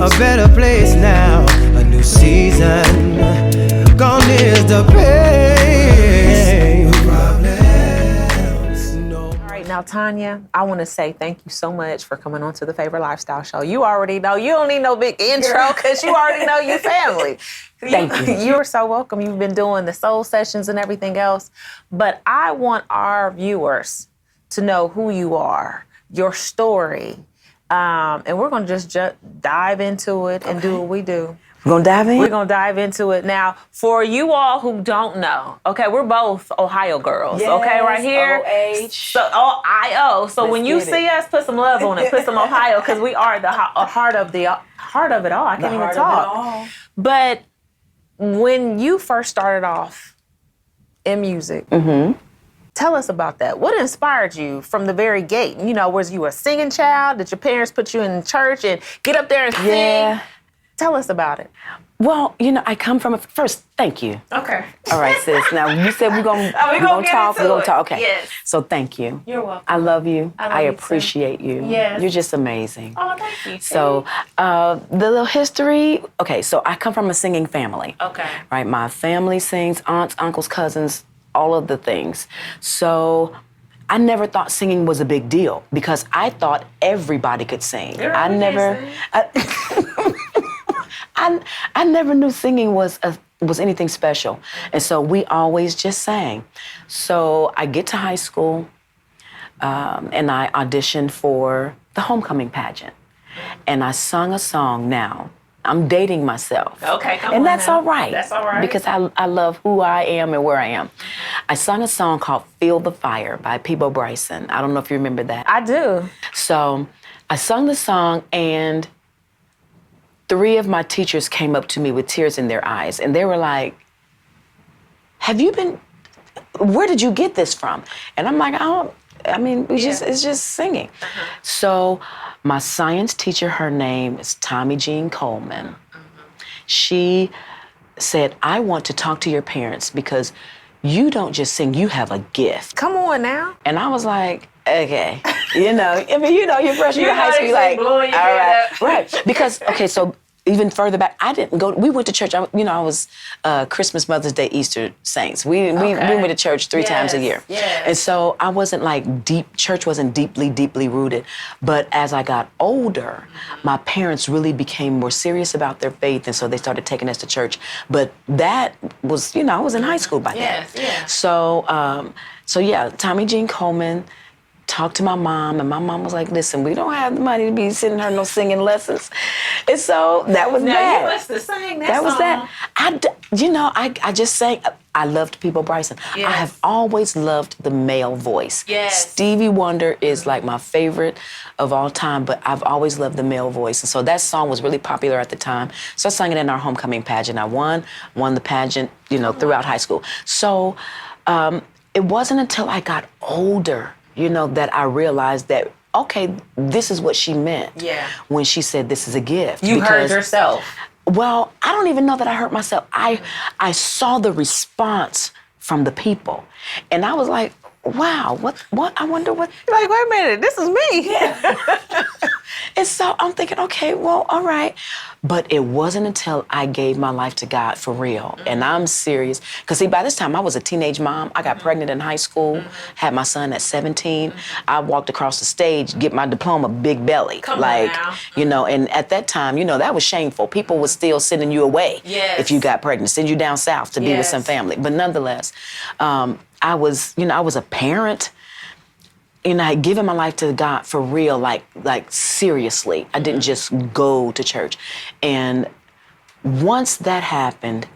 a better place now. A new season. Gone is the pain. All right, now Tonya, I want to say thank you so much for coming on to the FAVR Lifestyle Show. You already know, you don't need no big intro because you already know your family. Thank you. You're so welcome. You've been doing the soul sessions and everything else. But I want our viewers to know who you are, your story. And we're going to just dive into it and do what we do. We're going to dive in? We're going to dive into it. Now, for you all who don't know, okay, we're both Ohio girls, yes, okay, right here. O-H. So, O-I-O. So when you see us, put some love on it, put some Ohio, because we are the heart of it all. I can't even talk. But when you first started off in music, tell us about that. What inspired you from the very gate? You know, was you a singing child? Did your parents put you in church and get up there and sing? Yeah. Tell us about it. Well, you know, I come from first, thank you. Okay. All right, sis. Now, you said we're going to talk. We're going to talk. Okay. Yes. So thank you. You're welcome. I love you. I love you appreciate you. Yes. You're just amazing. Oh, thank you. So, the little history, okay, so I come from a singing family. Okay. Right, my family sings, aunts, uncles, cousins, all of the things. So, I never thought singing was a big deal because I thought everybody could sing. I never knew singing was anything special. And so we always just sang. So I get to high school and I auditioned for the homecoming pageant. And I sung a song now. I'm dating myself. Okay, come on. And that's all right. That's all right. Because I love who I am and where I am. I sung a song called Feel the Fire by Peebo Bryson. I don't know if you remember that. I do. So I sung the song and 3 of my teachers came up to me with tears in their eyes, and they were like, where did you get this from? And I'm like, it's just singing. So my science teacher, her name is Tommy Jean Coleman. She said, I want to talk to your parents because you don't just sing, you have a gift. Come on now. And I was like, okay, you're freshman in high school, you're like, all right, right. Because, okay, so even further back, I didn't go, we went to church, I was Christmas, Mother's Day, Easter Saints. We went to church 3 times a year. Yes. And so I wasn't church wasn't deeply rooted. But as I got older, my parents really became more serious about their faith, and so they started taking us to church. But that was, I was in high school by then. Yes. So yeah, Tommy Jean Coleman talked to my mom, and my mom was like, listen, we don't have the money to be sending her no singing lessons. And so that was now, that. You must have sang that was song. that. I just sang, I loved Peebo Bryson. Yes. I have always loved the male voice. Yes. Stevie Wonder is like my favorite of all time, but I've always loved the male voice. And so that song was really popular at the time. So I sang it in our homecoming pageant. I won the pageant, throughout high school. So it wasn't until I got older that I realized that, okay, this is what she meant when she said this is a gift. You heard yourself. Well, I don't even know that I heard myself. I saw the response from the people. And I was like, wow, what? I wonder what. Like, wait a minute, this is me. Yeah. And so I'm thinking, okay, well, all right. But it wasn't until I gave my life to God for real. And I'm serious. Because, see, by this time, I was a teenage mom. I got pregnant in high school, had my son at 17. I walked across the stage, get my diploma, big belly. Come on now. And at that time, that was shameful. People were still sending you away if you got pregnant, send you down south to be with some family. But nonetheless, I was a parent. And I had given my life to God for real, like seriously. I didn't just go to church. And once that happened,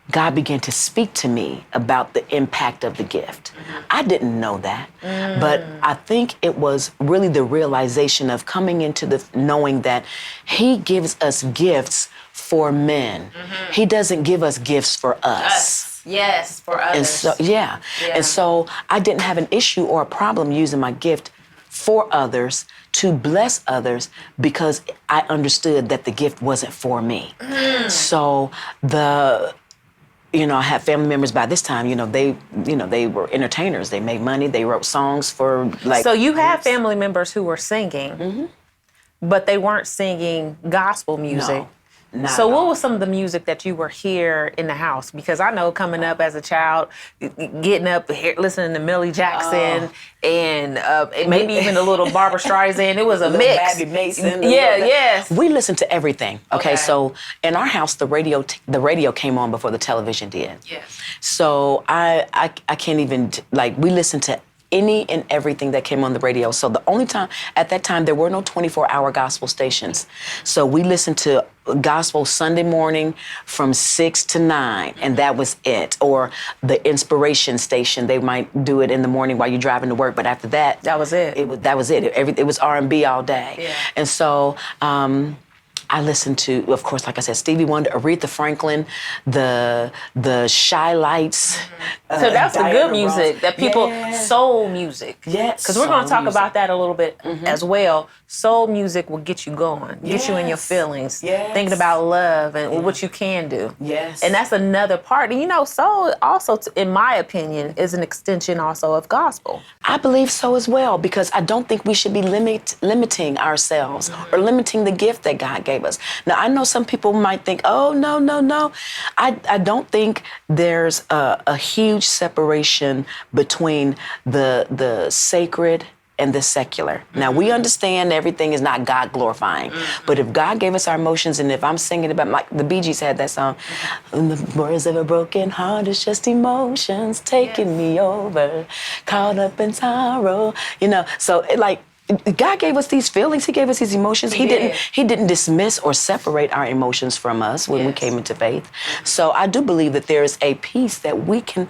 God began to speak to me about the impact of the gift. I didn't know that, but I think it was really the realization of coming into the knowing that He gives us gifts for men. He doesn't give us gifts for us. Yes, for others. And so, and so I didn't have an issue or a problem using my gift for others to bless others because I understood that the gift wasn't for me. So I had family members by this time, they were entertainers. They made money. They wrote songs for So you have family members who were singing. but they weren't singing gospel music. No, so what was some of the music that you were here in the house? Because I know coming up as a child, getting up, listening to Millie Jackson and maybe even a little Barbara Streisand. It was a mix. Babby Mason. Yes. We listened to everything. Okay, so in our house, the radio came on before the television did. Yes. So I can't even, we listened to any and everything that came on the radio. So the only time, at that time, there were no 24-hour gospel stations. So we listened to gospel Sunday morning from 6 to 9, and that was it. Or the inspiration station, they might do it in the morning while you're driving to work, but after that, that was it. That was it. It was R&B all day. Yeah. And so I listened to, of course, like I said, Stevie Wonder, Aretha Franklin, the Shy Lights. So that's the good music Ross. that people, soul music. Yes. Because we're going to talk music. about that a little bit as well. Soul music will get you going, get you in your feelings, thinking about love and what you can do. Yes. And that's another part. And you know, soul also, in my opinion, is an extension also of gospel. I believe so as well, because I don't think we should be limiting ourselves or limiting the gift that God gave us. Now, I know some people might think, oh, no. I don't think there's a huge separation between the sacred and the secular. Now, we understand everything is not God glorifying, but if God gave us our emotions, and if I'm singing about, like the Bee Gees had that song, the words of a broken heart is just emotions taking me over, caught up in sorrow, so God gave us these feelings. He gave us these emotions. He didn't dismiss or separate our emotions from us when we came into faith. So I do believe that there is a piece that we can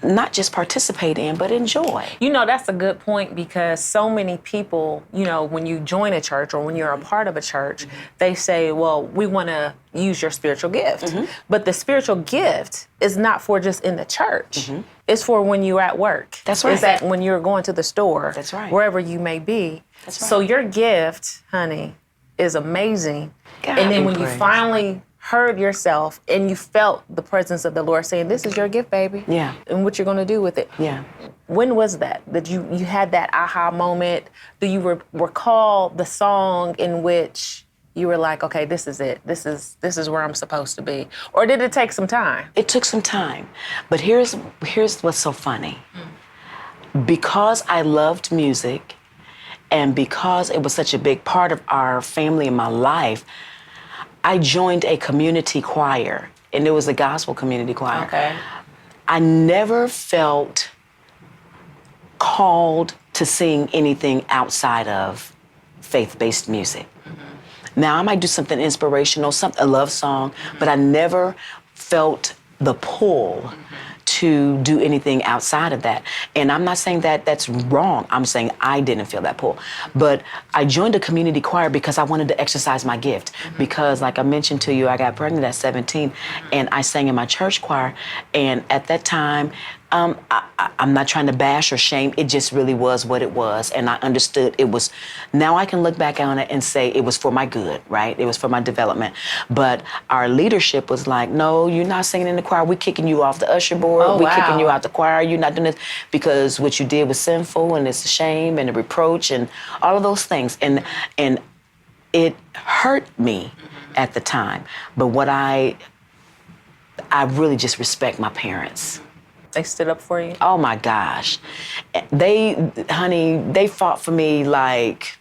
not just participate in, but enjoy. That's a good point, because so many people, when you join a church or when you're a part of a church, they say, well, we want to use your spiritual gift. But the spiritual gift is not for just in the church. It's for when you're at work. That's right. It's that when you're going to the store. That's right. Wherever you may be. That's right. So your gift, honey, is amazing. God, and then when praise. you finally heard yourself and you felt the presence of the Lord saying, this is your gift, baby. Yeah. And what you're going to do with it. Yeah. When was that you had that aha moment? Do you recall the song in which you were like, okay, this is it. This is where I'm supposed to be? Or did it take some time? It took some time. But here's what's so funny. Because I loved music and because it was such a big part of our family and my life, I joined a community choir, and it was a gospel community choir. Okay. I never felt called to sing anything outside of faith-based music. Now, I might do something inspirational, a love song, but I never felt the pull to do anything outside of that. And I'm not saying that that's wrong. I'm saying I didn't feel that pull. But I joined a community choir because I wanted to exercise my gift. Because like I mentioned to you, I got pregnant at 17 and I sang in my church choir. And at that time, I'm not trying to bash or shame. It just really was what it was. And I understood it was, now I can look back on it and say it was for my good, right? It was for my development. But our leadership was like, no, you're not singing in the choir. We're kicking you off the usher board. We're kicking you out the choir. You're not doing this because what you did was sinful and it's a shame and a reproach and all of those things. And it hurt me at the time. But what I really just respect my parents. They stood up for you? Oh my gosh. They fought for me like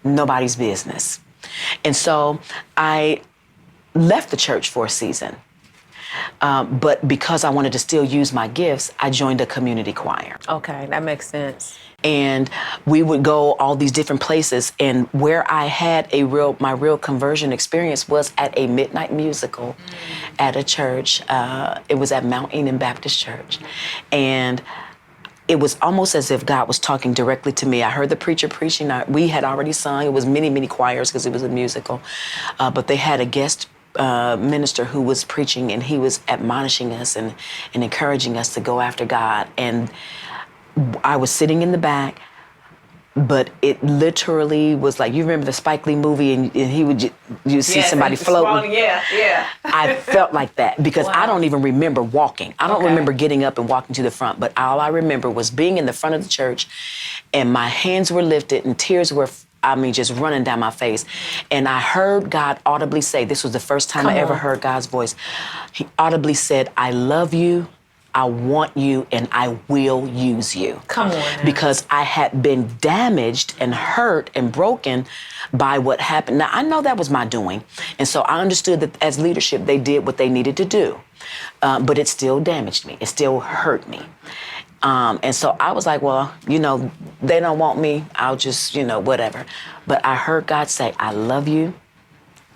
nobody's business. And so I left the church for a season. But because I wanted to still use my gifts, I joined a community choir. Okay, that makes sense. And we would go all these different places. And where I had my real conversion experience was at a midnight musical at a church. It was at Mount Enon Baptist Church. And it was almost as if God was talking directly to me. I heard the preacher preaching. We had already sung. It was many, many choirs because it was a musical. But they had a guest minister who was preaching, and he was admonishing us and encouraging us to go after God. And I was sitting in the back, but it literally was like, you remember the Spike Lee movie and he would you see somebody floating? Yeah. I felt like that because I don't even remember walking. I don't remember getting up and walking to the front, but all I remember was being in the front of the church and my hands were lifted and tears were I mean, just running down my face. And I heard God audibly say, this was the first time I ever heard God's voice. He audibly said, I love you, I want you, and I will use you. Come on now. Because I had been damaged and hurt and broken by what happened. Now, I know that was my doing. And so I understood that as leadership, they did what they needed to do. But it still damaged me. It still hurt me. And so I was like, well, they don't want me. I'll just, whatever. But I heard God say, I love you,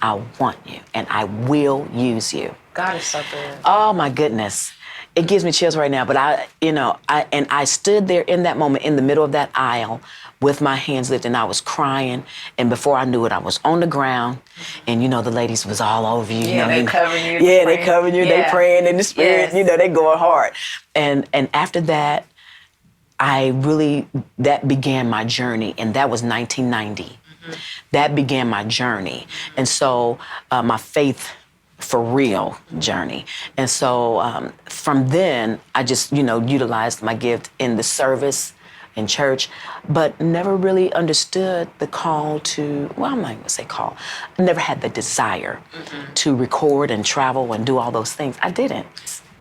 I want you, and I will use you. God is so good. Oh, my goodness. It gives me chills right now. But I stood there in that moment in the middle of that aisle with my hands lifted, and I was crying. And before I knew it, I was on the ground. And, the ladies was all over you. Yeah, they covering you. Yeah, they covering you. Yeah. They praying in the spirit. Yes. They going hard. And after that, that began my journey. And that was 1990. Mm-hmm. That began my journey. And so my faith for real journey. And so from then, I just, utilized my gift in the service in church, but never really understood the call to, I'm not going to say call. I never had the desire to record and travel and do all those things. I didn't.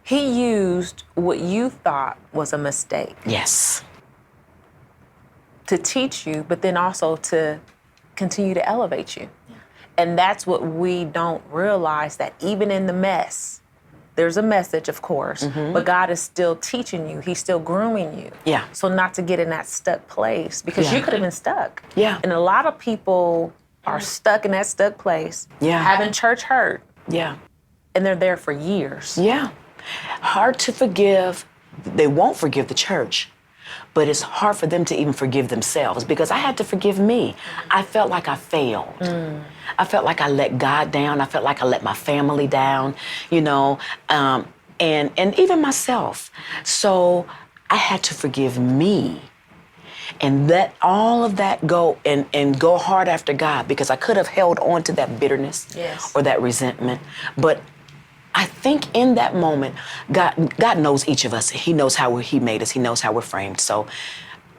He used what you thought was a mistake. Yes. To teach you, but then also to continue to elevate you. Yeah. And that's what we don't realize, that even in the mess, there's a message, of course, but God is still teaching you. He's still grooming you. Yeah. So not to get in that stuck place, because you could have been stuck. Yeah. And a lot of people are stuck in that stuck place, having church hurt. Yeah. And they're there for years. Yeah. Hard to forgive. They won't forgive the church, but it's hard for them to even forgive themselves, because I had to forgive me. I felt like I failed. I felt like I let God down. I felt like I let my family down, and even myself. So I had to forgive me and let all of that go and go hard after God, because I could have held on to that bitterness or that resentment. But I think in that moment, God knows each of us. He knows how He made us. He knows how we're framed. So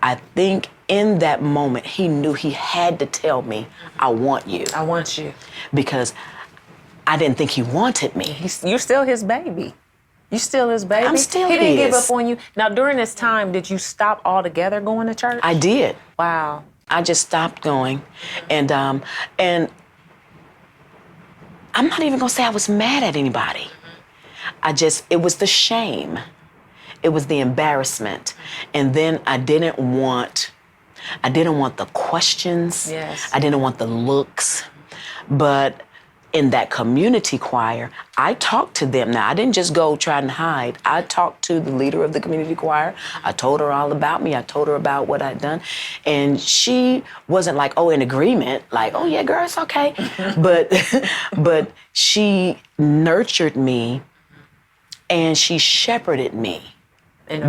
I think in that moment, He knew He had to tell me, I want you. I want you. Because I didn't think He wanted me. You're still His baby. You still His baby. I'm still He didn't give His. up on you. Now, during this time, did you stop altogether going to church? I did. Wow. I just stopped going. And I'm not even gonna say I was mad at anybody. It was the shame. It was the embarrassment. And then I didn't want the questions. Yes. I didn't want the looks. But in that community choir, I talked to them. Now, I didn't just go try and hide. I talked to the leader of the community choir. I told her all about me. I told her about what I'd done. And she wasn't like, in agreement, like, oh, yeah, girl, it's okay. But she nurtured me, and she shepherded me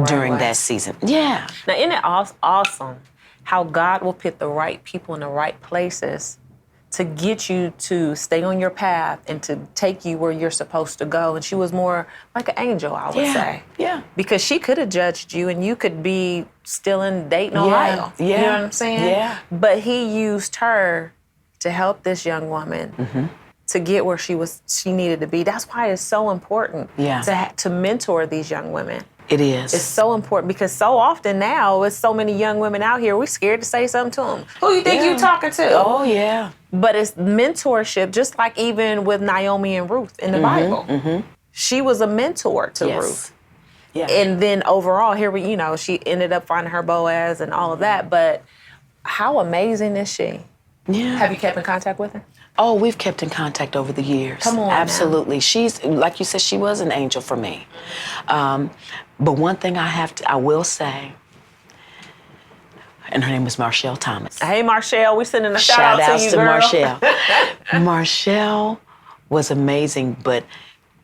during that season. Yeah. Now, isn't it awesome how God will put the right people in the right places to get you to stay on your path and to take you where you're supposed to go? And she was more like an angel, I would say. Yeah. Because she could have judged you and you could be still in Dayton, Ohio. Yeah. You know what I'm saying? Yeah. But He used her to help this young woman to get where she needed to be. That's why it's so important to mentor these young women. It is. It's so important, because so often now, with so many young women out here, we're scared to say something to them. Who you think you talking to? Oh, yeah. But it's mentorship, just like even with Naomi and Ruth in the Bible. She was a mentor to Ruth. Yeah. And then overall, she ended up finding her Boaz and all of that. But how amazing is she? Yeah. Have you kept in contact with her? Oh, we've kept in contact over the years. Come on. Absolutely. Now. She's, like you said, she was an angel for me. But one thing I will say, and her name was Marshall Thomas. Hey, Marshall, we sending a shout out to you, girl. Marshall. Marshall was amazing, but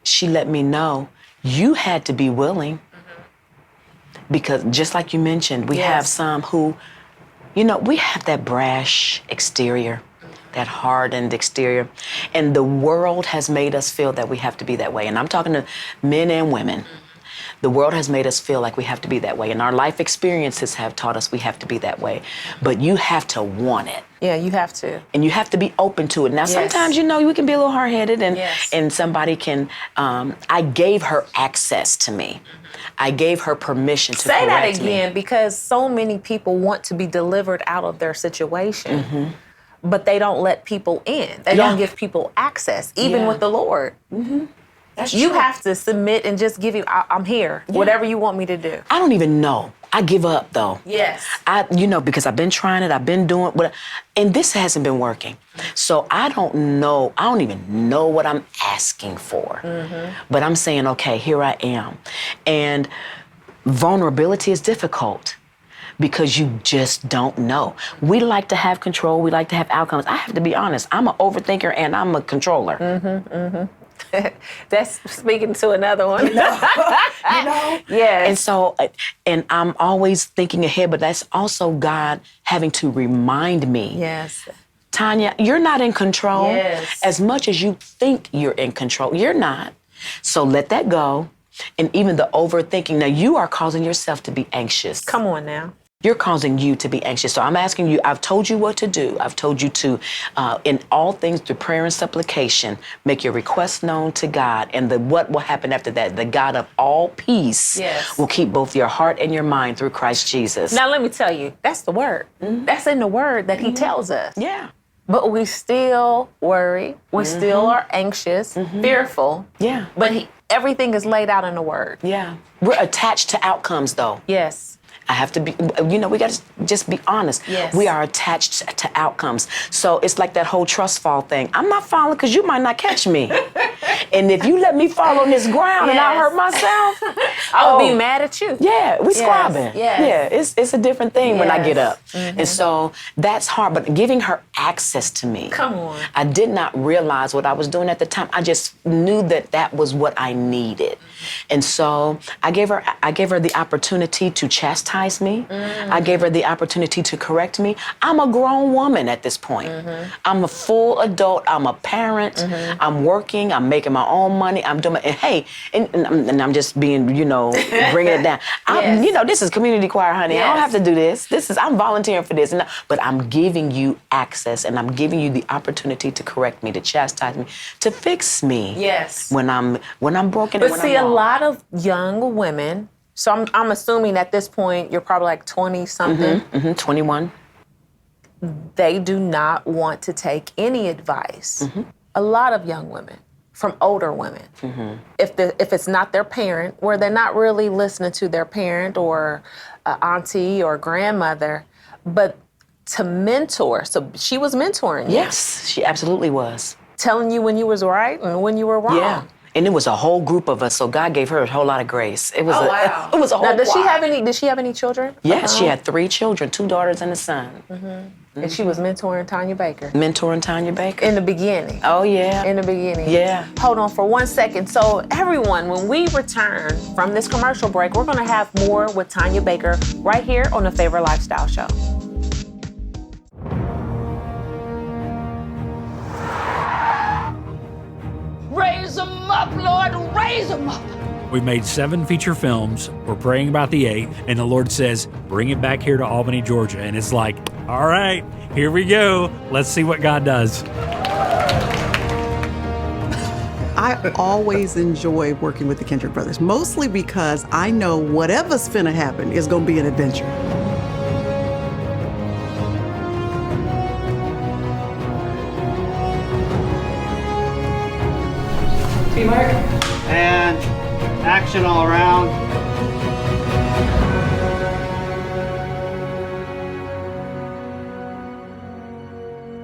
she let me know you had to be willing. Because just like you mentioned, we have some who, we have that brash exterior, that hardened exterior. And the world has made us feel that we have to be that way. And I'm talking to men and women. The world has made us feel like we have to be that way. And our life experiences have taught us we have to be that way. But you have to want it. Yeah, you have to. And you have to be open to it. Now, sometimes, you know, we can be a little hard-headed and somebody can, I gave her access to me. I gave her permission to correct me. Say that again, because so many people want to be delivered out of their situation, but they don't let people in. They don't give people access, even with the Lord. That's you true. have to submit and just give you, I'm here, whatever you want me to do. I don't even know. I give up, though. Yes. You know, because I've been trying it, I've been doing it, and this hasn't been working. So I don't know, I don't even know what I'm asking for. But I'm saying, okay, here I am. And vulnerability is difficult because you just don't know. We like to have control, we like to have outcomes. I have to be honest, I'm an overthinker and I'm a controller. That's speaking to another one. You know? Yes. And so, and I'm always thinking ahead, but that's also God having to remind me. Yes. Tonya, you're not in control. Yes. As much as you think you're in control, you're not. So let that go. And even the overthinking, now you are causing yourself to be anxious. Come on now. You're causing you to be anxious. So I'm asking you, I've told you what to do. I've told you to, in all things through prayer and supplication, make your requests known to God. And what will happen after that? The God of all peace will keep both your heart and your mind through Christ Jesus. Now let me tell you, that's the word. That's in the word that he tells us. Yeah. But we still worry. We still are anxious, fearful. Yeah. But everything is laid out in the word. Yeah. We're attached to outcomes, though. Yes. I have to be, you know, we got to just be honest. Yes. We are attached to outcomes. So it's like that whole trust fall thing. I'm not falling because you might not catch me. And if you let me fall on this ground and I hurt myself, I'll be mad at you. Yeah, we squabbing. Yes. Yeah, it's a different thing when I get up. And so that's hard. But giving her access to me. Come on. I did not realize what I was doing at the time. I just knew that was what I needed. And so I gave her the opportunity to chastise me. I gave her the opportunity to correct me. I'm a grown woman at this point. I'm a full adult. I'm a parent. I'm working. I'm making my own money. I'm doing and I'm just being, you know, bringing it down. You know, this is community choir, honey. I don't have to do this. I'm volunteering for this. But I'm giving you access and I'm giving you the opportunity to correct me, to chastise me, to fix me. Yes. When I'm broken. But and when see, I'm a wrong. lot of young women, so I'm assuming at this point you're probably like 20-something. 21. They do not want to take any advice. A lot of young women from older women. If it's not their parent, where they're not really listening to their parent or auntie or grandmother, but to mentor. So she was mentoring you. Yes, she absolutely was. Telling you when you was right and when you were wrong. Yeah. And it was a whole group of us, so God gave her a whole lot of grace. It was it was a whole Now, did choir. she have any children? Yes, she had 3 children, 2 daughters and a son. And she was mentoring Tonya Baker. Mentoring Tonya Baker. In the beginning. Oh, yeah. In the beginning. Yeah. Hold on for 1 second. So everyone, when we return from this commercial break, we're going to have more with Tonya Baker right here on the FAVR Lifestyle Show. Raise them up, Lord, raise them up. We made 7 feature films. We're praying about the 8th, and the Lord says, bring it back here to Albany, Georgia. And it's like, all right, here we go. Let's see what God does. I always enjoy working with the Kendrick brothers, mostly because I know whatever's finna happen is gonna be an adventure. Teamwork. And action all around.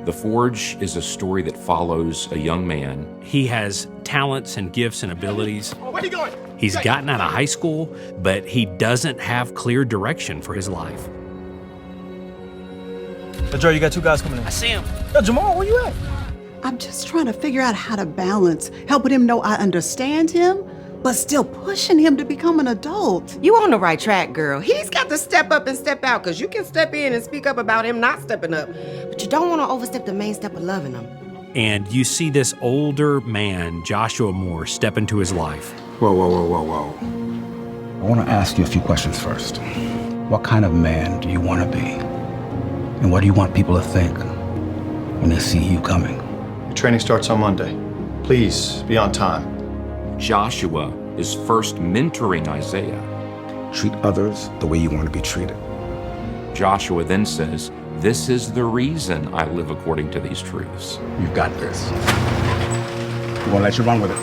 The Forge is a story that follows a young man. He has talents and gifts and abilities. Where are you going? He's gotten out of high school, but he doesn't have clear direction for his life. Hey, Joe, you got 2 guys coming in. I see him. Yo, Jamal, where you at? I'm just trying to figure out how to balance helping him know I understand him, but still pushing him to become an adult. You on the right track, girl. He's got to step up and step out, because you can step in and speak up about him not stepping up, but you don't want to overstep the main step of loving him. And you see this older man, Joshua Moore, step into his life. Whoa. I want to ask you a few questions first. What kind of man do you want to be? And what do you want people to think when they see you coming. Your training starts on Monday. Please be on time. Joshua is first mentoring Isaiah. Treat others the way you want to be treated. Joshua then says, "This is the reason I live according to these truths." You've got this. We're gonna let you run with it.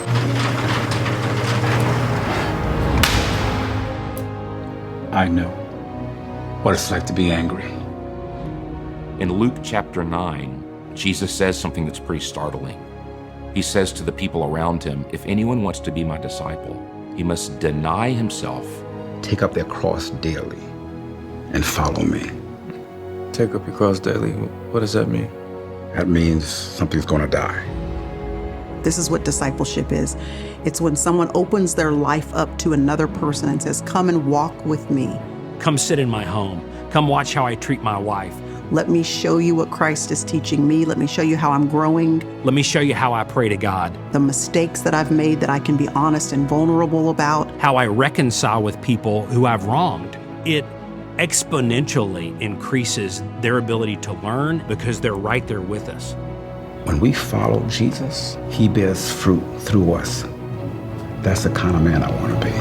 I know what it's like to be angry. In Luke chapter 9, Jesus says something that's pretty startling. He says to the people around him, "If anyone wants to be my disciple, he must deny himself." Take up their cross daily and follow me. Take up your cross daily. What does that mean? That means something's gonna die. This is what discipleship is. It's when someone opens their life up to another person and says, come and walk with me. Come sit in my home. Come watch how I treat my wife. Let me show you what Christ is teaching me. Let me show you how I'm growing. Let me show you how I pray to God. The mistakes that I've made that I can be honest and vulnerable about. How I reconcile with people who I've wronged. It exponentially increases their ability to learn because they're right there with us. When we follow Jesus, he bears fruit through us. That's the kind of man I want to be.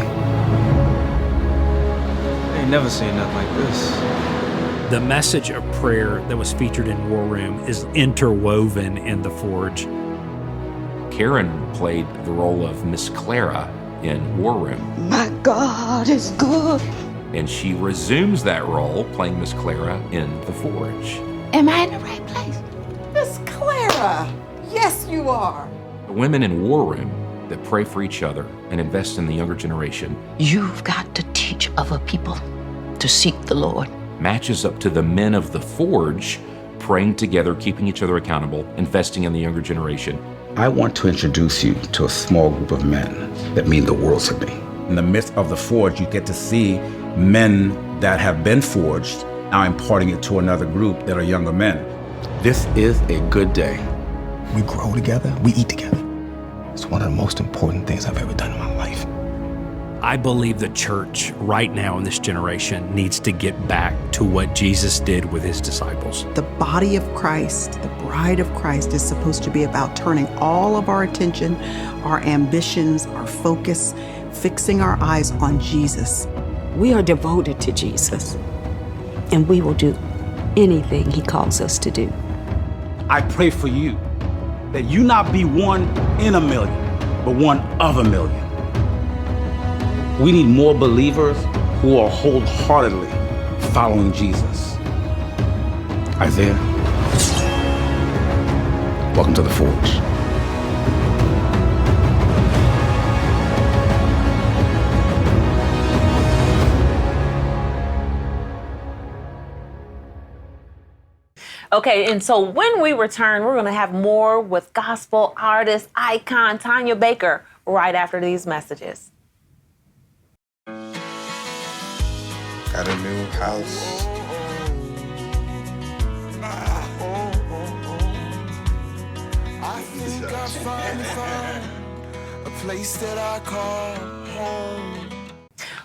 I ain't never seen nothing like this. The message of prayer that was featured in War Room is interwoven in The Forge. Karen played the role of Miss Clara in War Room. My God is good. And she resumes that role playing Miss Clara in The Forge. Am I in the right place? Miss Clara. Yes, you are. The women in War Room that pray for each other and invest in the younger generation You've got to teach other people to seek the Lord. matches up to the men of The Forge praying together, keeping each other accountable, investing in the younger generation. I want to introduce you to a small group of men that mean the world to me. In the midst of The Forge, you get to see men that have been forged, now imparting it to another group that are younger men. This is a good day. We grow together, we eat together. It's one of the most important things I've ever done in my life. I believe the church right now in this generation needs to get back to what Jesus did with his disciples. The body of Christ, the bride of Christ, is supposed to be about turning all of our attention, our ambitions, our focus, fixing our eyes on Jesus. We are devoted to Jesus, and we will do anything he calls us to do. I pray for you that you not be one in a million, but one of a million. We need more believers who are wholeheartedly following Jesus. Isaiah, welcome to The Forge. Okay, and so when we return, we're going to have more with gospel artist icon Tonya Baker right after these messages. Got a new house. I think I finally found a place that I call home.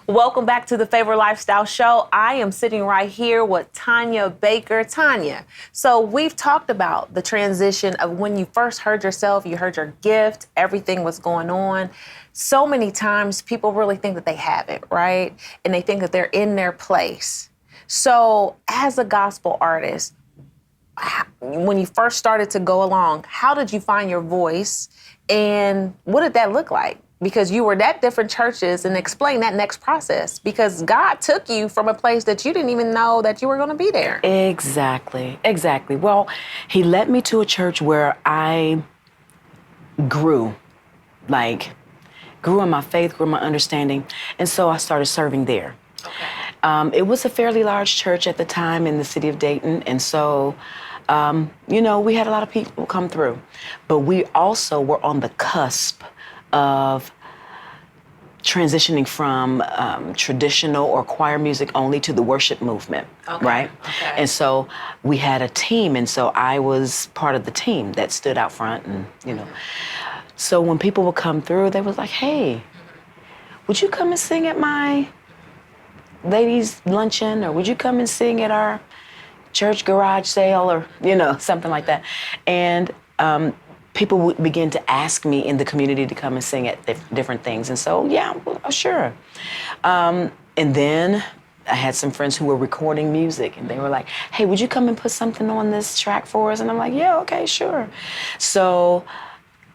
Welcome back to the FAVR Lifestyle Show. I am sitting right here with Tonya Baker. Tonya, so we've talked about the transition of when you first heard yourself, you heard your gift, everything was going on. So many times people really think that they have it, right? And they think that they're in their place. So as a gospel artist, when you first started to go along, how did you find your voice and what did that look like? Because you were at different churches, and explain that next process, because God took you from a place that you didn't even know that you were going to be there. Exactly. Well, he led me to a church where I grew in my faith, grew in my understanding, and so I started serving there. Okay. It was a fairly large church at the time in the city of Dayton, and so, we had a lot of people come through, but we also were on the cusp of transitioning from traditional or choir music only to the worship movement, right? Okay. And so we had a team, and so I was part of the team that stood out front, and So when people would come through, they was like, "Hey, would you come and sing at my ladies' luncheon, or would you come and sing at our church garage sale or, something like that. And people would begin to ask me in the community to come and sing at different things. And so, sure. And then I had some friends who were recording music, and they were like, hey, would you come and put something on this track for us? And I'm like, yeah, okay, sure. So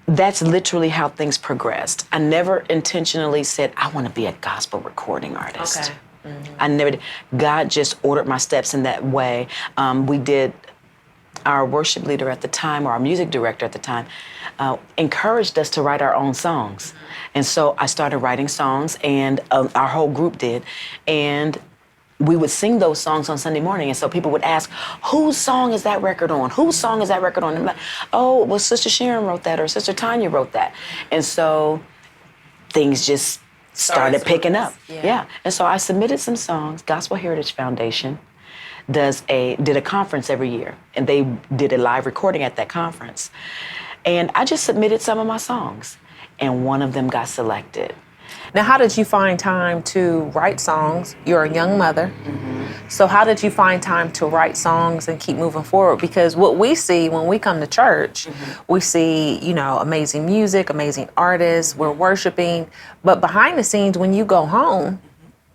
that's literally how things progressed. I never intentionally said, I want to be a gospel recording artist. Okay. Mm-hmm. I never did. God just ordered my steps in that way. Our worship leader at the time, or our music director at the time, encouraged us to write our own songs. And so I started writing songs, and our whole group did. And we would sing those songs on Sunday morning. And so people would ask, whose song is that record on? Whose song is that record on? And I'm like, oh, well, Sister Sharon wrote that, or Sister Tonya wrote that. And so things just started picking up. Yeah. And so I submitted some songs. Gospel Heritage Foundation did a conference every year, and they did a live recording at that conference. And I just submitted some of my songs, and one of them got selected. Now, how did you find time to write songs? You're a young mother. Mm-hmm. So how did you find time to write songs and keep moving forward? Because what we see when we come to church, we see, amazing music, amazing artists, we're worshiping. But behind the scenes, when you go home,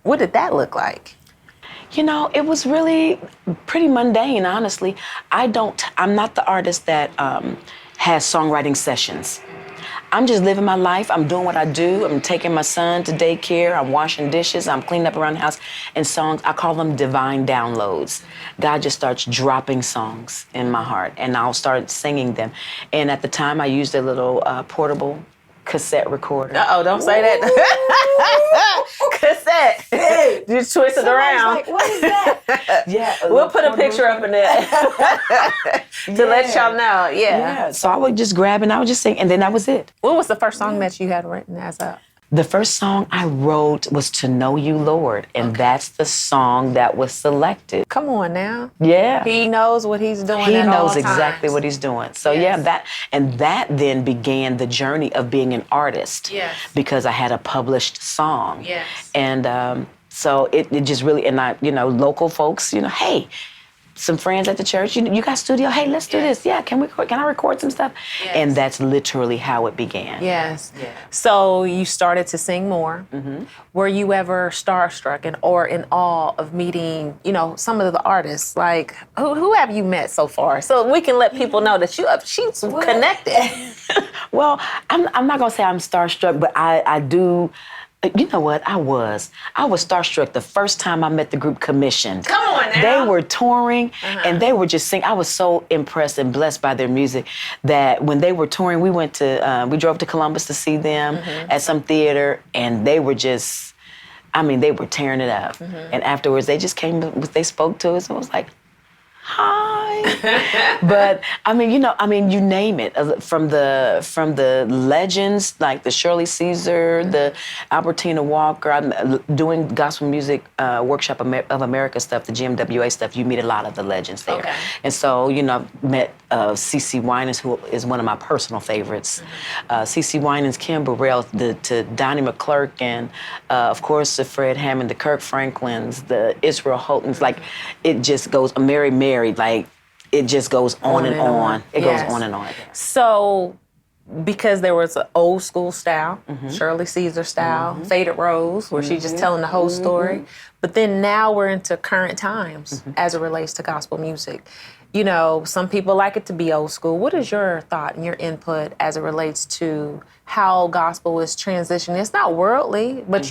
what did that look like? It was really pretty mundane, honestly. I'm not the artist that has songwriting sessions. I'm just living my life. I'm doing what I do. I'm taking my son to daycare. I'm washing dishes. I'm cleaning up around the house. And songs, I call them divine downloads. God just starts dropping songs in my heart, and I'll start singing them. And at the time, I used a little portable cassette recorder. Uh-oh, don't say that. Cassette. Hey, just twist it around. Like, what is that? Yeah. We'll put a picture up in there to let y'all know. Yeah. So I would just grab and I would just sing, and then that was it. What was the first song that you had written as a? The first song I wrote was To Know You, Lord, and that's the song that was selected. Come on now. Yeah. He knows what he's doing. He at knows all exactly times. what he's doing. So that then began the journey of being an artist. Yes. Because I had a published song. Yes. And so it just really, and I, local folks, hey, some friends at the church, you got studio, hey, let's do this. Yeah, can I record some stuff? Yes. And that's literally how it began. Yes. Yeah. So you started to sing more. Mm-hmm. Were you ever starstruck or in awe of meeting, some of the artists? Like, who have you met so far? So we can let people know that she's connected. Well, I'm not gonna say I'm starstruck, but I do. You know what? I was starstruck the first time I met the group Commissioned. Come on now. They were touring and they were just singing. I was so impressed and blessed by their music that when they were touring, we drove to Columbus to see them at some theater, and they were just, they were tearing it up. And afterwards, they just they spoke to us and was like, hi. But you name it, from the legends like the Shirley Caesar, the Albertina Walker. I'm doing gospel music workshop of America stuff, the GMWA stuff. You meet a lot of the legends there. Okay. And so I've met CeCe Winans, who is one of my personal favorites. CeCe Winans, Kim Burrell, to Donnie McClurk, and of course the Fred Hammond, the Kirk Franklins, the Israel Houghtons. Like it just goes Mary. Like, it just goes on and on. It goes on and on. So, because there was an old school style, Shirley Caesar style, Faded Rose, where she's just telling the whole story. But then now we're into current times as it relates to gospel music. Some people like it to be old school. What is your thought and your input as it relates to how gospel is transitioning? It's not worldly, but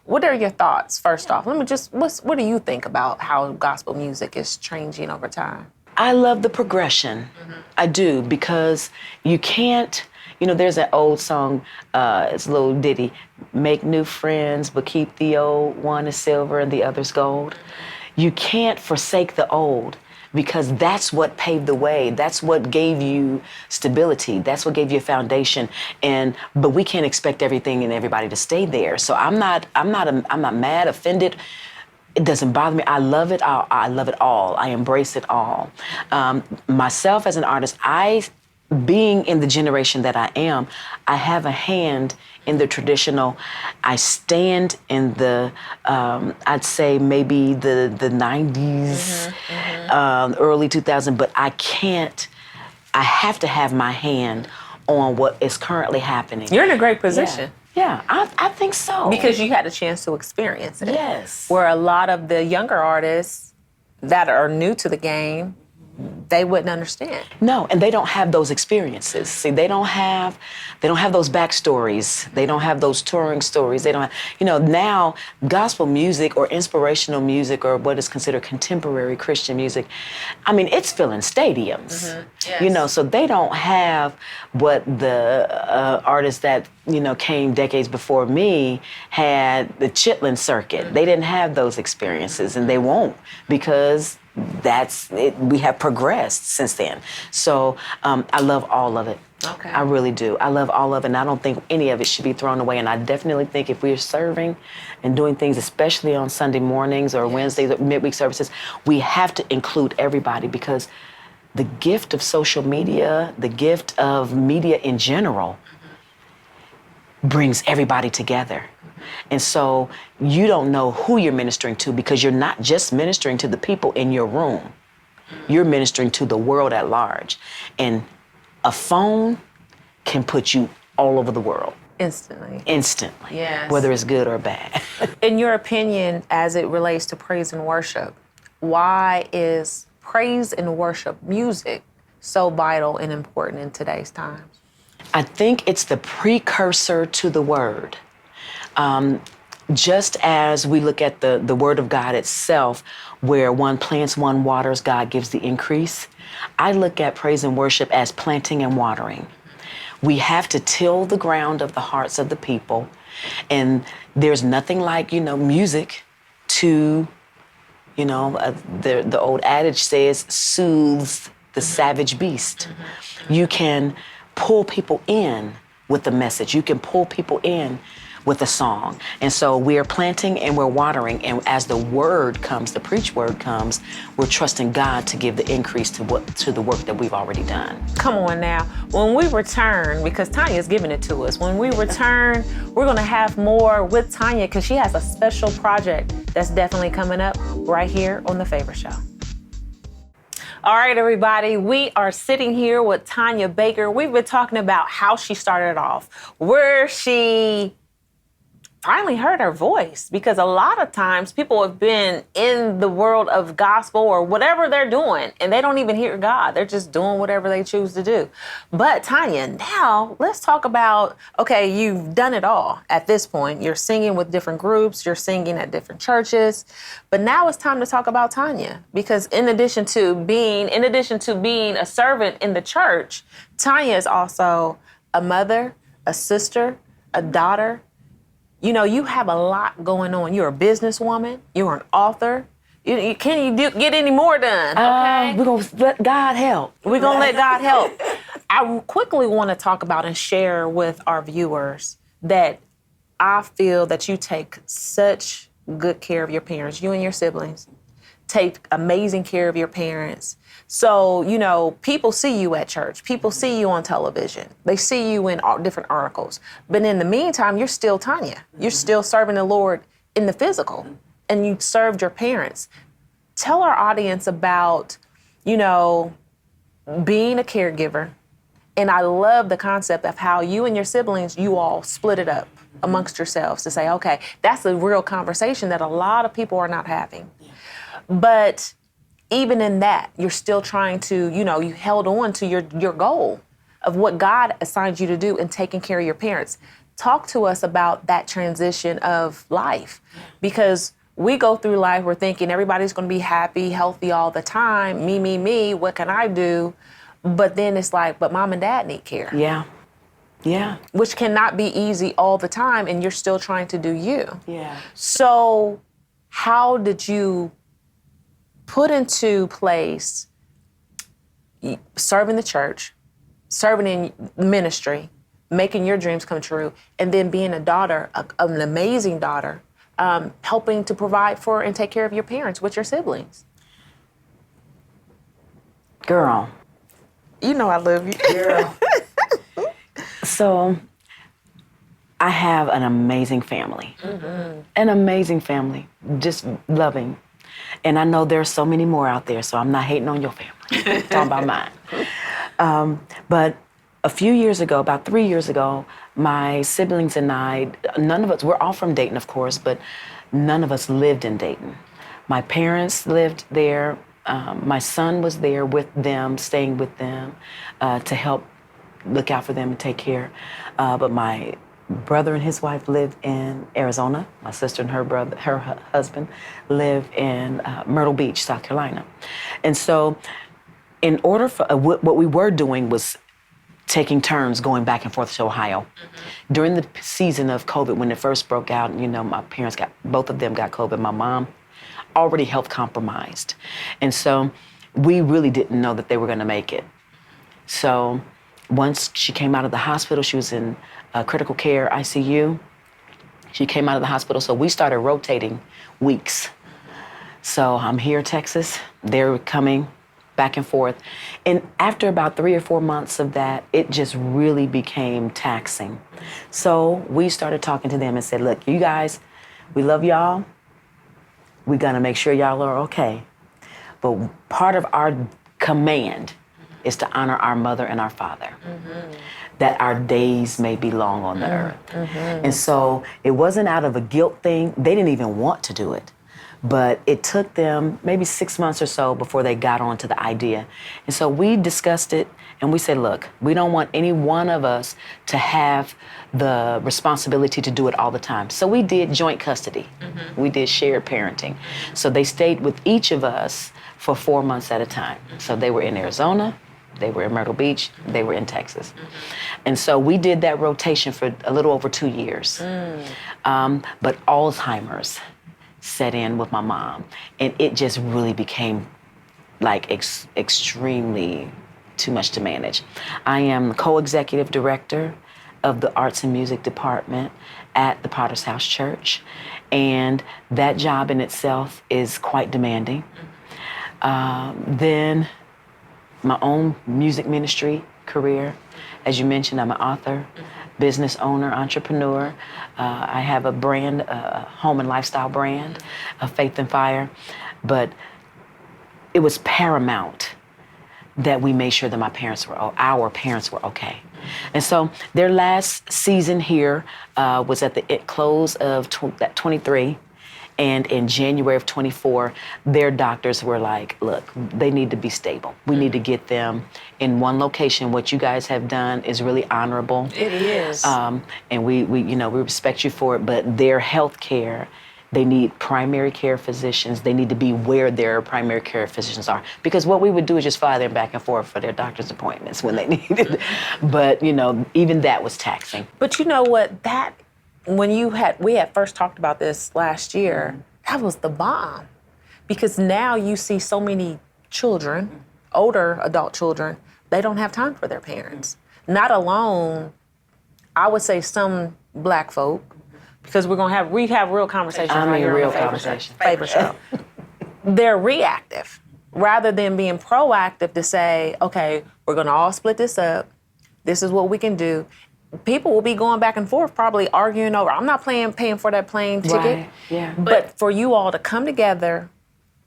what are your thoughts, first off? What do you think about how gospel music is changing over time? I love the progression. I do, because you can't, there's that old song, it's a little ditty, make new friends, but keep the old. One is silver and the other's gold. You can't forsake the old, because that's what paved the way. That's what gave you stability. That's what gave you a foundation. But we can't expect everything and everybody to stay there. So I'm not mad, offended. It doesn't bother me. I love it. I love it all. I embrace it all. Myself as an artist, I being in the generation that I am, I have a hand in the traditional. I stand in the, I'd say maybe the 90s, early 2000s, but I have to have my hand on what is currently happening. You're in a great position. Yeah, I think so. Because you had a chance to experience it. Yes. Where a lot of the younger artists that are new to the game, they wouldn't understand. No, and they don't have those experiences. See, they don't have those backstories. They don't have those touring stories. They don't have, now gospel music or inspirational music or what is considered contemporary Christian music, I mean, it's filling stadiums. Yes. So they don't have what the artists that, came decades before me had, the Chitlin circuit. They didn't have those experiences, and they won't, because that's it. We have progressed since then. So I love all of it. Okay. I really do. I love all of it, and I don't think any of it should be thrown away. And I definitely think if we're serving and doing things, especially on Sunday mornings or Wednesdays or midweek services, we have to include everybody, because the gift of social media, the gift of media in general, brings everybody together. And so you don't know who you're ministering to, because you're not just ministering to the people in your room. You're ministering to the world at large. And a phone can put you all over the world. Instantly. Yes. Whether it's good or bad. In your opinion, as it relates to praise and worship, why is praise and worship music so vital and important in today's times? I think it's the precursor to the word. Just as we look at the word of God itself, where one plants, one waters, God gives the increase, I look at praise and worship as planting and watering. We have to till the ground of the hearts of the people. And there's nothing like, music to, the old adage says, soothes the savage beast. You can pull people in with the message. You can pull people in with a song. And so we're planting and we're watering. And as the word comes, the preached word comes, we're trusting God to give the increase to the work that we've already done. Come on now. When we return, because Tonya's giving it to us, when we return, we're going to have more with Tonya, because she has a special project that's definitely coming up right here on The FAVR Show. All right, everybody, we are sitting here with Tonya Baker. We've been talking about how she started off, where she finally heard her voice, because a lot of times people have been in the world of gospel or whatever they're doing, and they don't even hear God. They're just doing whatever they choose to do. But Tonya, now let's talk about, okay, you've done it all at this point. You're singing with different groups, you're singing at different churches, but now it's time to talk about Tonya, because in addition to being a servant in the church, Tonya is also a mother, a sister, a daughter. You have a lot going on. You're a businesswoman. You're an author. Can you get any more done? Okay. We're going to let God help. We're going to let God help. I quickly want to talk about and share with our viewers that I feel that you take such good care of your parents. You and your siblings take amazing care of your parents. So, people see you at church. People see you on television. They see you in different articles. But in the meantime, you're still Tonya. You're still serving the Lord in the physical, and you served your parents. Tell our audience about, being a caregiver. And I love the concept of how you and your siblings, you all split it up amongst yourselves to say, okay, that's a real conversation that a lot of people are not having. But even in that, you're still trying to, you held on to your goal of what God assigned you to do in taking care of your parents. Talk to us about that transition of life, because we go through life, we're thinking everybody's going to be happy, healthy all the time. Me, what can I do? But then it's like, but mom and dad need care. Yeah. Which cannot be easy all the time, and you're still trying to do you. Yeah. So how did you put into place serving the church, serving in ministry, making your dreams come true, and then being a daughter, an amazing daughter, helping to provide for and take care of your parents with your siblings? Girl, You know I love you. Girl. So, I have an amazing family. An amazing family. Just loving. And I know there's so many more out there, so I'm not hating on your family. I'm talking about mine. But a few years ago, about 3 years ago, my siblings and I, none of us, we're all from Dayton, of course, but none of us lived in Dayton. My parents lived there. My son was there with them, staying with them to help look out for them and take care. But my brother and his wife lived in Arizona. My sister and her husband live in Myrtle Beach, South Carolina. And so in order for, what we were doing was taking turns going back and forth to Ohio. During the season of COVID, when it first broke out, you know, my parents both of them got COVID. My mom already health compromised. And so we really didn't know that they were gonna make it. So once she came out of the hospital, she was in critical care ICU. She came out of the hospital, so we started rotating weeks. So I'm here, Texas. They're coming back and forth. And after about 3 or 4 months of that, it just really became taxing. So we started talking to them and said, look, you guys, we love y'all. We're gonna make sure y'all are okay. But part of our command is to honor our mother and our father, that our days may be long on the earth. And so it wasn't out of a guilt thing. They didn't even want to do it. But it took them maybe 6 months or so before they got onto the idea. And so we discussed it and we said, look, we don't want any one of us to have the responsibility to do it all the time. So we did joint custody. We did shared parenting. So they stayed with each of us for 4 months at a time. So they were in Arizona, they were in Myrtle Beach, they were in Texas. And so we did that rotation for a little over 2 years. But Alzheimer's set in with my mom, and it just really became like extremely too much to manage. I am the co-executive director of the Arts and Music Department at the Potter's House Church, and that job in itself is quite demanding. Then my own music ministry career. As you mentioned, I'm an author, business owner, entrepreneur. I have a brand, a home and lifestyle brand, of Faith and Fire. But it was paramount that we made sure that our parents were okay. And so their last season here was at the close of 23. And in January of 24, their doctors were like, look, they need to be stable. We need to get them in one location. What you guys have done is really honorable. It is. And we respect you for it, but their health care, they need primary care physicians. They need to be where their primary care physicians are. Because what we would do is just fly them back and forth for their doctor's appointments when they needed. But, even that was taxing. But you know what, when we had first talked about this last year, that was the bomb. Because now you see so many children, older adult children, they don't have time for their parents. Not alone, I would say some black folk, because we have real conversations right here on the favorite show. They're reactive rather than being proactive to say, okay, we're gonna all split this up. This is what we can do. People will be going back and forth, probably arguing over, I'm not paying for that plane ticket. Right. Yeah. But for you all to come together,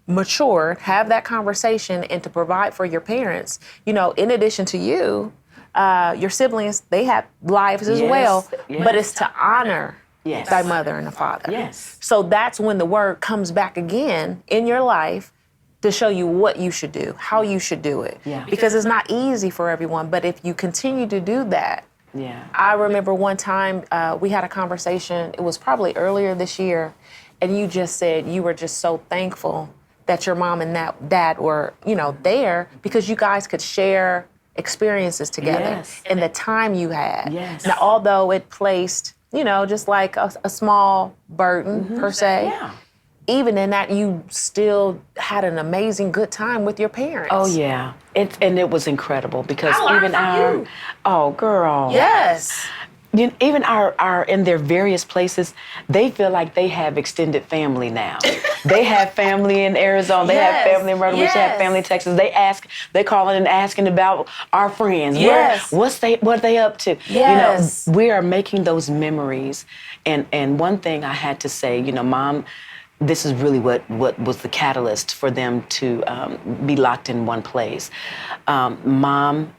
mature, have that conversation, and to provide for your parents, in addition to you, your siblings, they have lives as well, but it's to honor thy mother and the father. Yes. So that's when the word comes back again in your life to show you what you should do, how you should do it. Yeah. Because it's not easy for everyone, but if you continue to do that, yeah. I remember one time we had a conversation, it was probably earlier this year, and you just said you were just so thankful that your mom and dad were, there because you guys could share experiences together and the time you had. Yes. Now, although it placed, just like a small burden per se, even in that you still had an amazing good time with your parents. Oh, yeah. And it was incredible because I learned even from you. oh, girl. Yes. even our in their various places, they feel like they have extended family now. They have family in Arizona. They have family in Myrtle Beach. They have family in Texas. They calling and asking about our friends. Yes. What are they up to? Yes. We are making those memories. And one thing I had to say, Mom, this is really what was the catalyst for them to be locked in one place. Mom,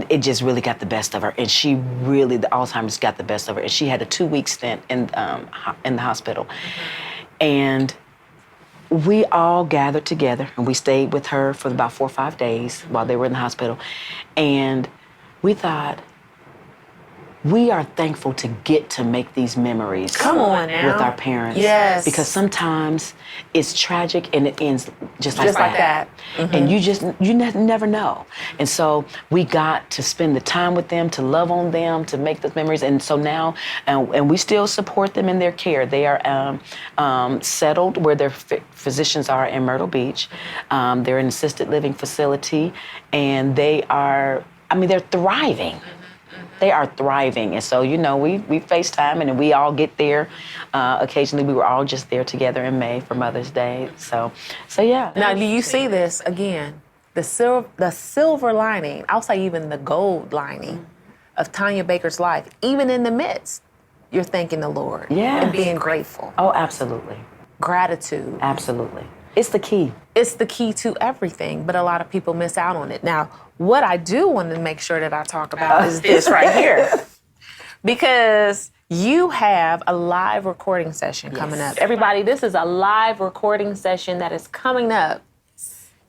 it just really got the best of her, and the Alzheimer's got the best of her, and she had a 2-week stint in the hospital. And we all gathered together, and we stayed with her for about 4 or 5 days while they were in the hospital. And we thought, we are thankful to get to make these memories Come on now. with our parents. Yes. Because sometimes it's tragic and it ends just like that. Mm-hmm. And you never know. And so we got to spend the time with them, to love on them, to make those memories. And so now, and we still support them in their care. They are settled where their physicians are in Myrtle Beach. They're in an assisted living facility, and they're thriving. They are thriving. And so, we FaceTime, and we all get there. Occasionally, we were all just there together in May for Mother's Day. So yeah. Now, do you see this again? The silver lining, I'll say even the gold lining of Tonya Baker's life, even in the midst, you're thanking the Lord and being grateful. Oh, absolutely. Gratitude. Absolutely. It's the key. It's the key to everything, but a lot of people miss out on it. Now, what I do want to make sure that I talk about is this right here. Because you have a live recording session coming up. Everybody, this is a live recording session that is coming up,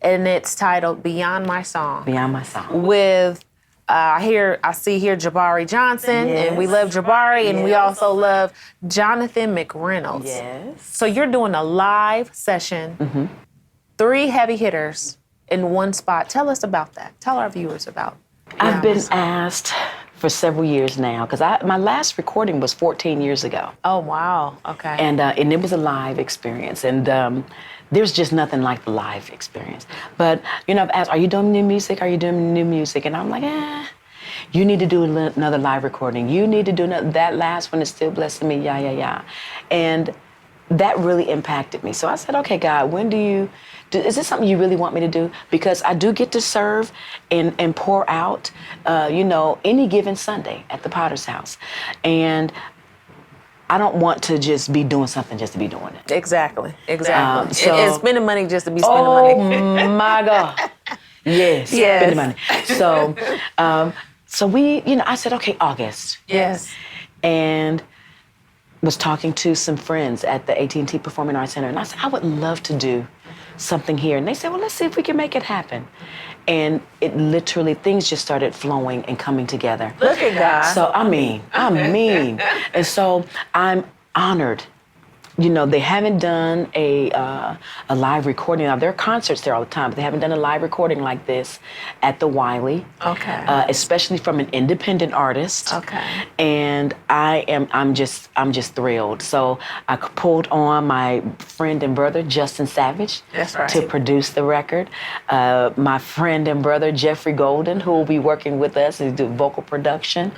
and it's titled Beyond My Song. Beyond My Song. With, I see here Jabari Johnson, and we love Jabari, and we also love Jonathan McReynolds. Yes. So you're doing a live session, 3 heavy hitters in one spot. Tell us about that. Tell our viewers about I've been asked for several years now, because my last recording was 14 years ago. Oh, wow. Okay. And it was a live experience. And there's just nothing like the live experience. But, I've asked, are you doing new music? Are you doing new music? And I'm like, you need to do another live recording. You need to do that last one is still blessing me. Yeah. And that really impacted me. So I said, okay, God, is this something you really want me to do? Because I do get to serve and pour out, any given Sunday at the Potter's House. And I don't want to just be doing something just to be doing it. Exactly. So, and spending money just to be spending money. Oh, my God. Yes. Spending money. So we, I said, okay, August. Yes. And was talking to some friends at the AT&T Performing Arts Center. And I said, I would love to do something here. And they said, well, let's see if we can make it happen. And it literally, things just started flowing and coming together. Look at God. So, I mean. And so I'm honored. They haven't done a live recording. Now, there are concerts there all the time, but they haven't done a live recording like this at the Wiley. Okay. Especially from an independent artist. Okay. And I'm just thrilled. So I pulled on my friend and brother, Justin Savage, to produce the record. My friend and brother, Jeffrey Golden, who will be working with us and do vocal production.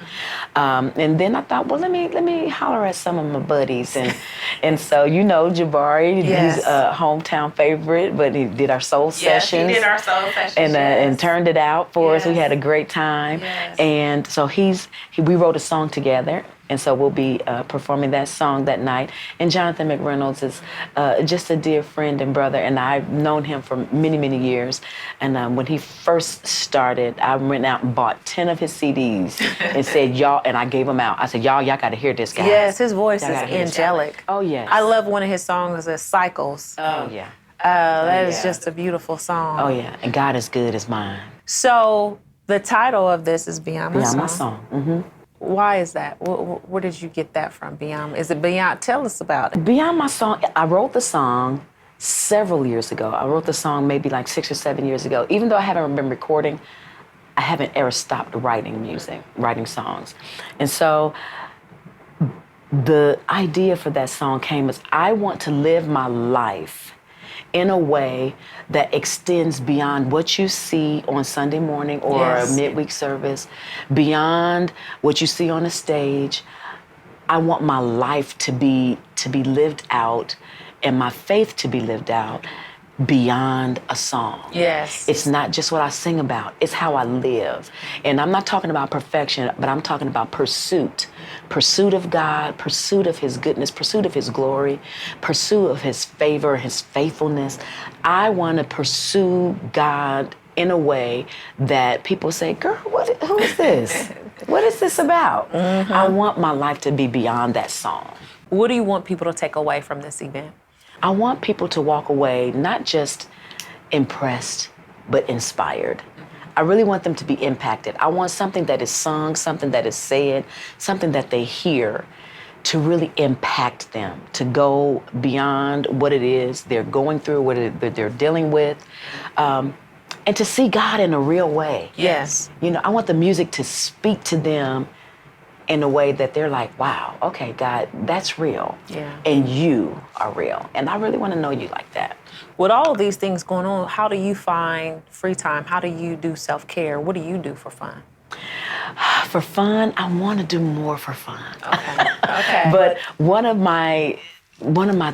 And then I thought, well, let me holler at some of my buddies. And so, Jabari, he's a hometown favorite, but he did our soul sessions. He did our soul sessions. And turned it out for us. We had a great time. Yes. And so we wrote a song together. And so we'll be performing that song that night. And Jonathan McReynolds is just a dear friend and brother, and I've known him for many, many years. And when he first started, I went out and bought 10 of his CDs and said, y'all, and I gave them out. I said, y'all got to hear this guy. Yes, his voice is angelic. Oh, yes. I love one of his songs, Cycles. Oh, yeah. That is just a beautiful song. Oh, yeah. And God is good is mine. So the title of this is Beyond My Song. Beyond My Song. Mm-hmm. Why is that? Where did you get that from? Beyond? Is it Beyond? Tell us about it. Beyond My Song, I wrote the song several years ago. I wrote the song maybe like 6 or 7 years ago. Even though I haven't been recording, I haven't ever stopped writing songs. And so the idea for that song came as I want to live my life in a way that extends beyond what you see on Sunday morning or a midweek service, beyond what you see on a stage. I want my life to be lived out and my faith to be lived out beyond a song. Yes. It's not just what I sing about, it's how I live. And I'm not talking about perfection, but I'm talking about pursuit. Pursuit of God, pursuit of his goodness, pursuit of his glory, pursuit of his favor, his faithfulness. I want to pursue God in a way that people say, girl, who is this? What is this about? Mm-hmm. I want my life to be beyond that song. What do you want people to take away from this event? I want people to walk away not just impressed, but inspired. I really want them to be impacted. I want something that is sung, something that is said, something that they hear to really impact them, to go beyond what it is they're going through, what they're dealing with, and to see God in a real way. Yes. You know, I want the music to speak to them in a way that they're like, wow, okay, God, that's real. Yeah. And you are real. And I really want to know you like that. With all of these things going on, how do you find free time? How do you do self-care? What do you do for fun? For fun, I want to do more for fun. Okay. Okay. But one of my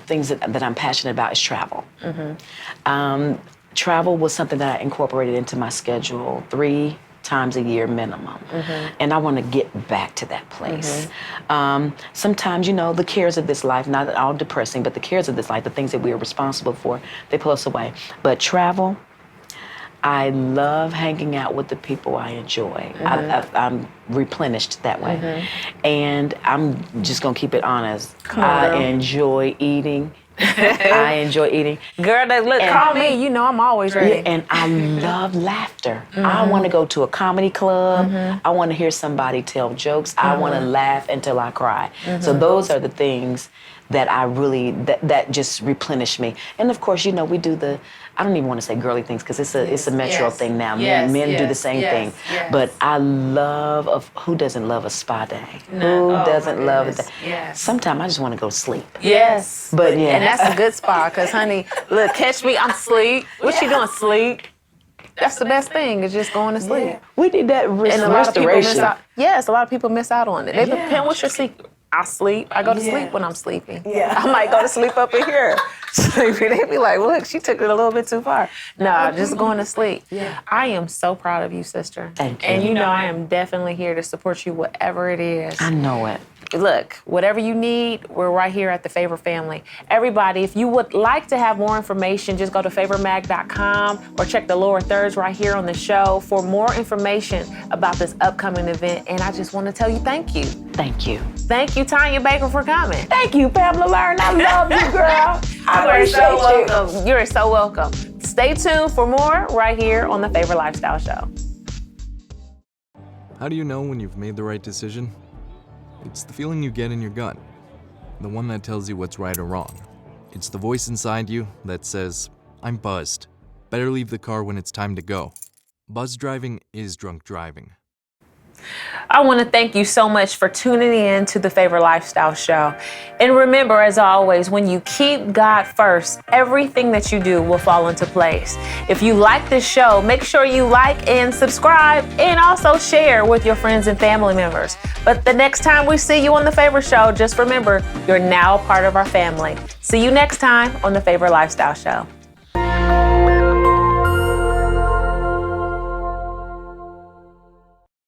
things that I'm passionate about is travel. Mm-hmm. Travel was something that I incorporated into my schedule 3 times a year minimum. Mm-hmm. And I want to get back to that place. Mm-hmm. Sometimes, you know, the cares of this life, not at all depressing, but the cares of this life, the things that we are responsible for, they pull us away. But travel, I love hanging out with the people I enjoy. Mm-hmm. I'm replenished that way. Mm-hmm. And I'm just going to keep it honest. I enjoy eating. I enjoy eating. Girl, call me. You know I'm always ready. Yeah, and I love laughter. Mm-hmm. I want to go to a comedy club. Mm-hmm. I want to hear somebody tell jokes. Mm-hmm. I want to laugh until I cry. Mm-hmm. So those are the things that I really, that just replenish me. And of course, you know, we do I don't even want to say girly things because it's a metro thing now. Men do the same thing. Yes. But I love, who doesn't love a spa day? No. Who doesn't love it? Yes. Sometimes I just want to go to sleep. Yes. But yeah. And that's a good spa because, honey, look, catch me, I'm asleep. What you doing, sleep? That's the best thing, is just going to sleep. Yeah. We did that restoration. And a lot of people miss out. Yes, a lot of people miss out on it. They depend, what's your secret? I sleep. I go to sleep when I'm sleeping. Yeah. I might go to sleep up in here. Sleeping. They be like, look, she took it a little bit too far. No, just going to sleep. Yeah. I am so proud of you, sister. Thank you. And you know I am definitely here to support you, whatever it is. I know it. Look, whatever you need, we're right here at the FAVR family. Everybody, if you would like to have more information, just go to favormag.com or check the lower thirds right here on the show for more information about this upcoming event. And I just want to tell you thank you. Thank you. Thank you, Tonya Baker, for coming. Thank you, Pamela Lowery. I love you, girl. I appreciate you. You're so welcome. Stay tuned for more right here on the FAVR Lifestyle Show. How do you know when you've made the right decision? It's the feeling you get in your gut, the one that tells you what's right or wrong. It's the voice inside you that says, I'm buzzed. Better leave the car when it's time to go. Buzz driving is drunk driving. I want to thank you so much for tuning in to the FAVR Lifestyle Show. And remember, as always, when you keep God first, everything that you do will fall into place. If you like this show, make sure you like and subscribe and also share with your friends and family members. But the next time we see you on the FAVR Show, just remember, you're now part of our family. See you next time on the FAVR Lifestyle Show.